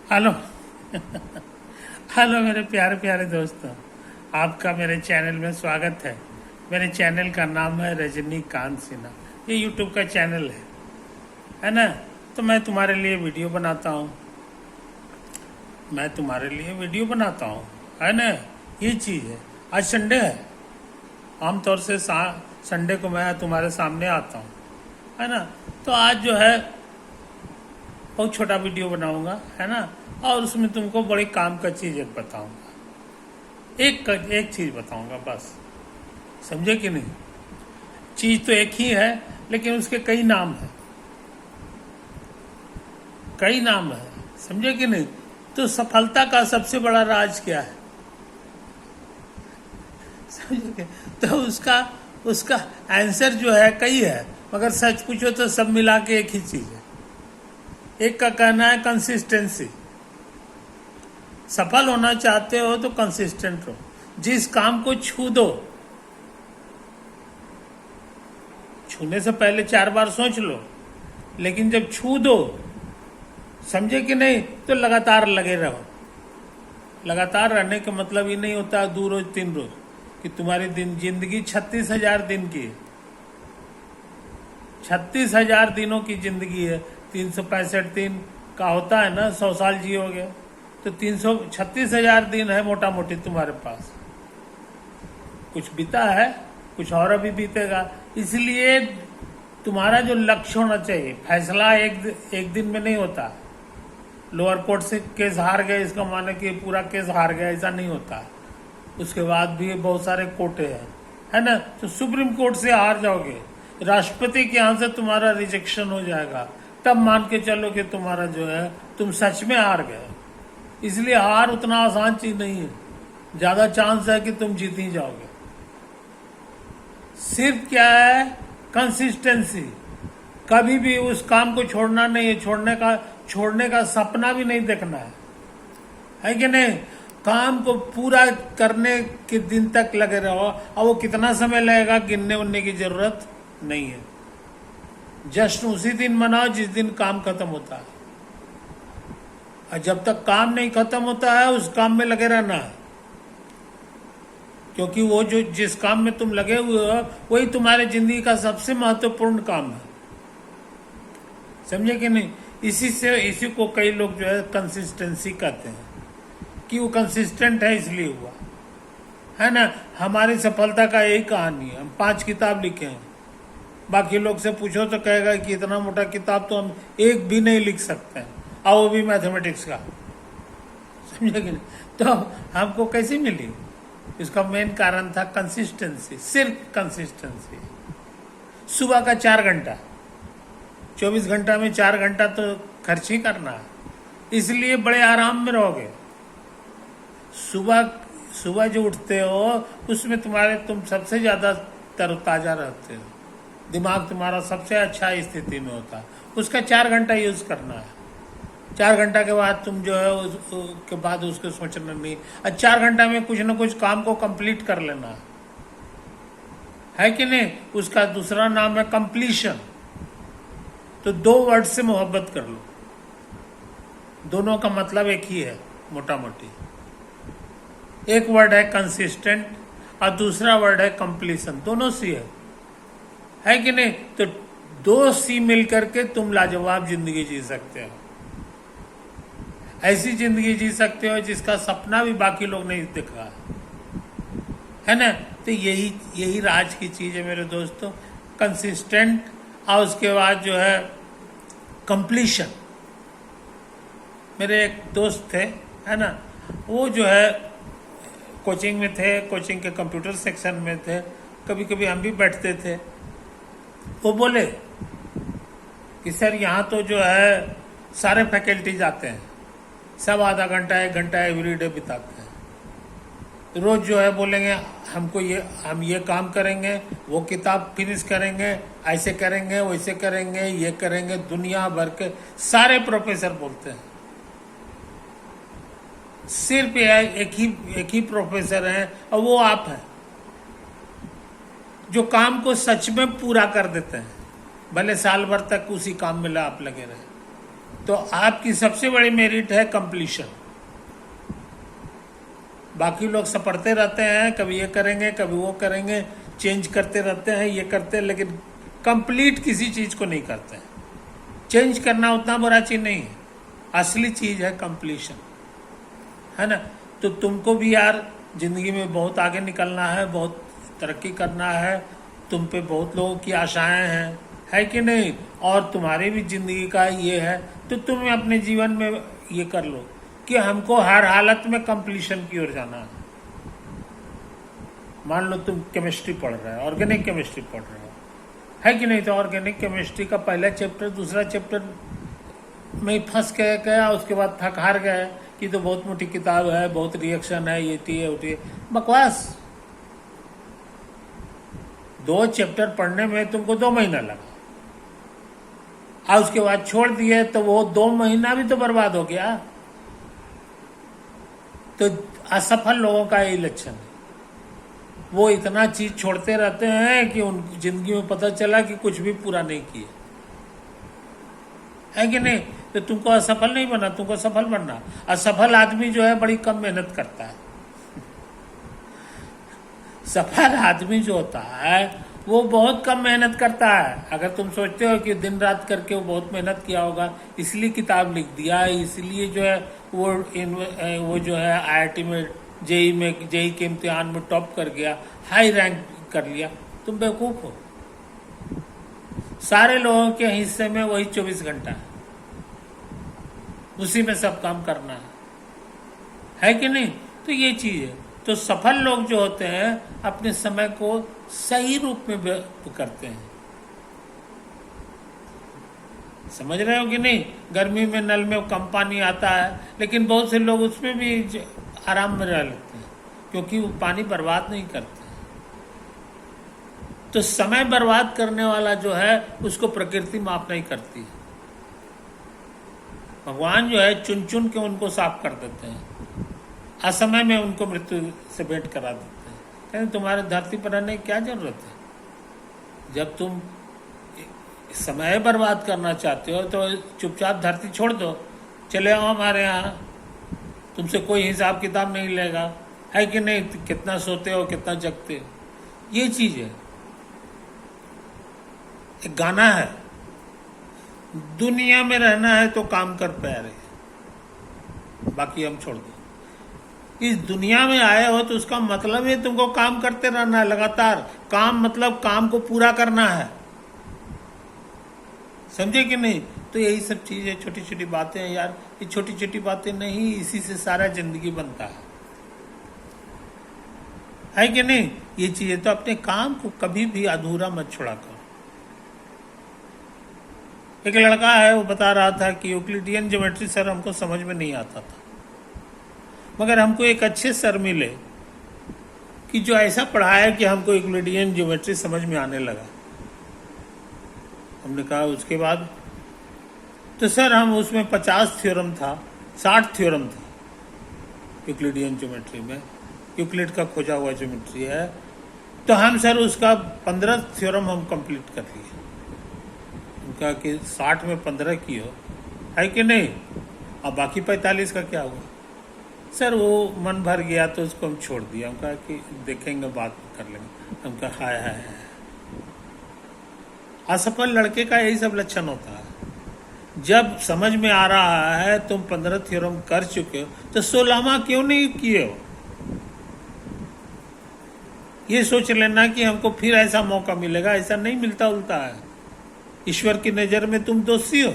Hello. Hello मेरे प्यारे प्यारे दोस्तों, आपका मेरे चैनल में स्वागत है। मेरे चैनल का नाम है रजनीकांत सिन्हा। ये यूट्यूब का चैनल है ना। तो मैं तुम्हारे लिए वीडियो बनाता हूँ, है ना। ये चीज़ है। आज संडे है। आमतौर से संडे को मैं तुम्हारे सामने आता हूँ, है ना। तो आज जो है बहुत छोटा वीडियो बनाऊंगा, है ना। और उसमें तुमको बड़ी काम का चीज़ एक बताऊंगा। एक चीज़ बताऊंगा बस, समझे कि नहीं। चीज़ तो एक ही है, लेकिन उसके कई नाम हैं, समझे कि नहीं। तो सफलता का सबसे बड़ा राज क्या है, समझे। तो उसका उसका आंसर जो है कई है, मगर सच पूछो तो सब मिला के एक ही चीज़ है। एक का कहना है कंसिस्टेंसी। सफल होना चाहते हो तो कंसिस्टेंट रहो। जिस काम को छू दो, छूने से पहले 4 बार सोच लो, लेकिन जब छू दो, समझे कि नहीं, तो लगातार लगे रहो। लगातार रहने का मतलब ये नहीं होता 2 रोज 3 रोज कि तुम्हारी जिंदगी 36,000 दिन की है। 36,000 दिनों की जिंदगी है। 365 दिन का होता है ना, 100 साल जियोगे तो 336,000 दिन है मोटा मोटी तुम्हारे पास। कुछ बीता है, कुछ और अभी बीतेगा। इसलिए तुम्हारा जो लक्ष्य होना चाहिए, फैसला एक दिन में नहीं होता। लोअर कोर्ट से केस हार गए इसका माने कि पूरा केस हार गया, ऐसा नहीं होता। उसके बाद भी बहुत सारे कोर्टे हैं, है ना। तो सुप्रीम कोर्ट से हार जाओगे, राष्ट्रपति के यहाँ से तुम्हारा रिजेक्शन हो जाएगा, तब मान के चलो कि तुम्हारा जो है तुम सच में हार गए। इसलिए हार उतना आसान चीज नहीं है, ज्यादा चांस है कि तुम जीत ही जाओगे। सिर्फ क्या है, कंसिस्टेंसी। कभी भी उस काम को छोड़ना नहीं है, छोड़ने का सपना भी नहीं देखना है कि नहीं। काम को पूरा करने के दिन तक लगे रहो, और वो कितना समय लगेगा गिनने उनने की जरूरत नहीं है। जश्न उसी दिन मनाओ जिस दिन काम खत्म होता है, और जब तक काम नहीं खत्म होता है उस काम में लगे रहना है। क्योंकि वो जो जिस काम में तुम लगे हुए हो वही तुम्हारे जिंदगी का सबसे महत्वपूर्ण काम है, समझे कि नहीं। इसी को कई लोग जो है कंसिस्टेंसी कहते हैं कि वो कंसिस्टेंट है इसलिए हुआ, है ना। हमारी सफलता का यही कहानी है। हम 5 किताब लिखे हैं, बाकी लोग से पूछो तो कहेगा कि इतना मोटा किताब तो हम एक भी नहीं लिख सकते हैं, और वो भी मैथमेटिक्स का, समझे कि नहीं। तो हमको कैसे मिली, इसका मेन कारण था कंसिस्टेंसी, सिर्फ कंसिस्टेंसी। सुबह का 4 घंटा, 24 घंटा में 4 घंटा तो खर्च ही करना है, इसलिए बड़े आराम में रहोगे। सुबह जो उठते हो उसमें तुम सबसे ज्यादा तरोताजा रहते हो, दिमाग तुम्हारा सबसे अच्छा स्थिति में होता है। उसका 4 घंटा यूज करना है। 4 घंटा के बाद तुम जो है उसके बाद उसको सोचना नहीं, और 4 घंटा में कुछ ना कुछ काम को कंप्लीट कर लेना है कि नहीं। उसका दूसरा नाम है कंप्लीशन। तो 2 वर्ड से मोहब्बत कर लो, दोनों का मतलब एक ही है मोटा मोटी। एक वर्ड है कंसिस्टेंट और दूसरा वर्ड है कंप्लीशन, दोनों सी है कि नहीं। तो 2 सी मिलकर के तुम लाजवाब जिंदगी जी सकते हो। ऐसी जिंदगी जी सकते हो जिसका सपना भी बाकी लोग नहीं देखा, है ना। तो यही राज की चीज है मेरे दोस्तों, कंसिस्टेंट, और उसके बाद जो है कंप्लीशन। मेरे एक दोस्त थे, है ना, वो जो है कोचिंग में थे, कोचिंग के कंप्यूटर सेक्शन में थे। कभी कभी हम भी बैठते थे। वो बोले कि सर यहाँ तो जो है सारे फैकल्टीज आते हैं, सब आधा घंटा 1 घंटा एवरीडे बिताते हैं। रोज जो है बोलेंगे हम ये काम करेंगे, वो किताब फिनिश करेंगे, ऐसे करेंगे, वैसे करेंगे, ये करेंगे। दुनिया भर के सारे प्रोफेसर बोलते हैं। सिर्फ एक ही प्रोफेसर हैं, और वो आप हैं जो काम को सच में पूरा कर देते हैं, भले साल भर तक उसी काम में आप लगे रहे। तो आपकी सबसे बड़ी मेरिट है कंप्लीशन। बाकी लोग सपड़ते रहते हैं, कभी ये करेंगे कभी वो करेंगे, चेंज करते रहते हैं, ये करते हैं, लेकिन कंप्लीट किसी चीज को नहीं करते हैं। चेंज करना उतना बुरा चीज नहीं है, असली चीज है कंप्लीशन, है ना। तो तुमको भी यार जिंदगी में बहुत आगे निकलना है, बहुत तरक्की करना है, तुम पे बहुत लोगों की आशाएं हैं, है कि नहीं, और तुम्हारी भी जिंदगी का ये है, तो तुम अपने जीवन में ये कर लो कि हमको हर हालत में कंप्लीशन की ओर जाना है। मान लो तुम केमिस्ट्री पढ़ रहे हो, ऑर्गेनिक केमिस्ट्री पढ़ रहे हो, है कि नहीं, तो ऑर्गेनिक केमिस्ट्री का पहला चैप्टर दूसरा चैप्टर में फंस गया, उसके बाद थक हार गए कि तो बहुत मोटी किताब है, बहुत रिएक्शन है, ये थी है, बकवास। 2 चैप्टर पढ़ने में तुमको 2 महीना लगा, और उसके बाद छोड़ दिए तो वो 2 महीना भी तो बर्बाद हो गया। तो असफल लोगों का यही लक्षण है, वो इतना चीज छोड़ते रहते हैं कि उन जिंदगी में पता चला कि कुछ भी पूरा नहीं किया, है कि नहीं। तो तुमको असफल नहीं बनना, तुमको सफल बनना। असफल आदमी जो है बड़ी कम मेहनत करता है। सफल आदमी जो होता है वो बहुत कम मेहनत करता है। अगर तुम सोचते हो कि दिन रात करके वो बहुत मेहनत किया होगा, इसलिए किताब लिख दिया, इसलिए जो है वो जो है IIT में जेई के इम्तिहान में टॉप कर गया, हाई रैंक कर लिया, तुम बेवकूफ हो। सारे लोगों के हिस्से में वही 24 घंटा है, उसी में सब काम करना है कि नहीं। तो ये चीज है। तो सफल लोग जो होते हैं अपने समय को सही रूप में करते हैं, समझ रहे हो कि नहीं। गर्मी में नल में कम पानी आता है, लेकिन बहुत से लोग उसमें भी आराम में रह लेते हैं, क्योंकि वो पानी बर्बाद नहीं करते। तो समय बर्बाद करने वाला जो है उसको प्रकृति माफ नहीं करती है। भगवान जो है चुन चुन के उनको साफ कर देते हैं, असमय में उनको मृत्यु से भेंट करा देते हैं। कहते तुम्हारे धरती पर रहने की क्या जरूरत है। जब तुम समय बर्बाद करना चाहते हो तो चुपचाप धरती छोड़ दो, चले आओ हमारे यहाँ, तुमसे कोई हिसाब किताब नहीं लेगा, है कि नहीं। कितना सोते हो, कितना जगते हो, ये चीज है। एक गाना है, दुनिया में रहना है तो काम कर प्यारे, बाकी हम छोड़ दो। इस दुनिया में आए हो तो उसका मतलब है तुमको काम करते रहना है लगातार। काम मतलब काम को पूरा करना है, समझे कि नहीं। तो यही सब चीजें, छोटी छोटी बातें हैं यार, ये छोटी छोटी बातें नहीं, इसी से सारा जिंदगी बनता है कि नहीं। ये चीजें तो अपने काम को कभी भी अधूरा मत छोड़ा करो। एक लड़का है, वो बता रहा था कि यूक्लिडियन ज्योमेट्री सर हमको समझ में नहीं आता था, मगर हमको एक अच्छे सर मिले कि जो ऐसा पढ़ाया कि हमको यूक्लिडियन ज्योमेट्री समझ में आने लगा। हमने कहा उसके बाद, तो सर हम उसमें 50 थ्योरम था, 60 थ्योरम था यूक्लिडियन ज्योमेट्री में, यूक्लिड का खोजा हुआ ज्योमेट्री है। तो हम सर उसका 15 थ्योरम हम कंप्लीट कर लिए। उनका कि 60 में 15 की हो, है कि नहीं, अब बाकी 45 का क्या हुआ। सर वो मन भर गया तो उसको हम छोड़ दिया। हम कहा कि देखेंगे, बात कर लेंगे। हम कहा हाय हाय। असफल लड़के का यही सब लक्षण होता है। जब समझ में आ रहा है तुम 15 थ्योरम कर चुके हो तो 16वां क्यों नहीं किए हो। ये सोच लेना कि हमको फिर ऐसा मौका मिलेगा, ऐसा नहीं मिलता, उल्टा है। ईश्वर की नजर में तुम दोषी हो,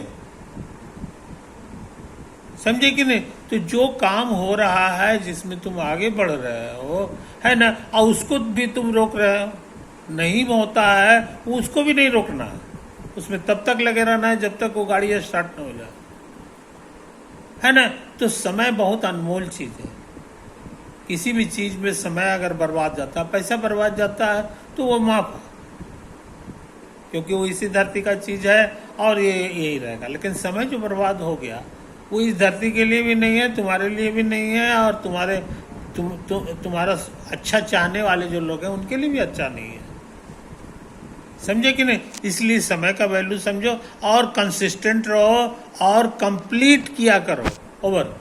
समझे कि नहीं। तो जो काम हो रहा है, जिसमें तुम आगे बढ़ रहे हो, है ना, और उसको भी तुम रोक रहे हो, नहीं होता है उसको भी नहीं रोकना है, उसमें तब तक लगे रहना है जब तक वो गाड़ी स्टार्ट न हो जाए, है ना। तो समय बहुत अनमोल चीज है। किसी भी चीज में समय अगर बर्बाद जाता है, पैसा बर्बाद जाता है, तो वो माफ है, क्योंकि वो इसी धरती का चीज है और ये यही रहेगा। लेकिन समय जो बर्बाद हो गया वो इस धरती के लिए भी नहीं है, तुम्हारे लिए भी नहीं है, और तुम्हारा अच्छा चाहने वाले जो लोग हैं उनके लिए भी अच्छा नहीं है, समझे कि नहीं? इसलिए समय का वैल्यू समझो और कंसिस्टेंट रहो और कंप्लीट किया करो। ओवर।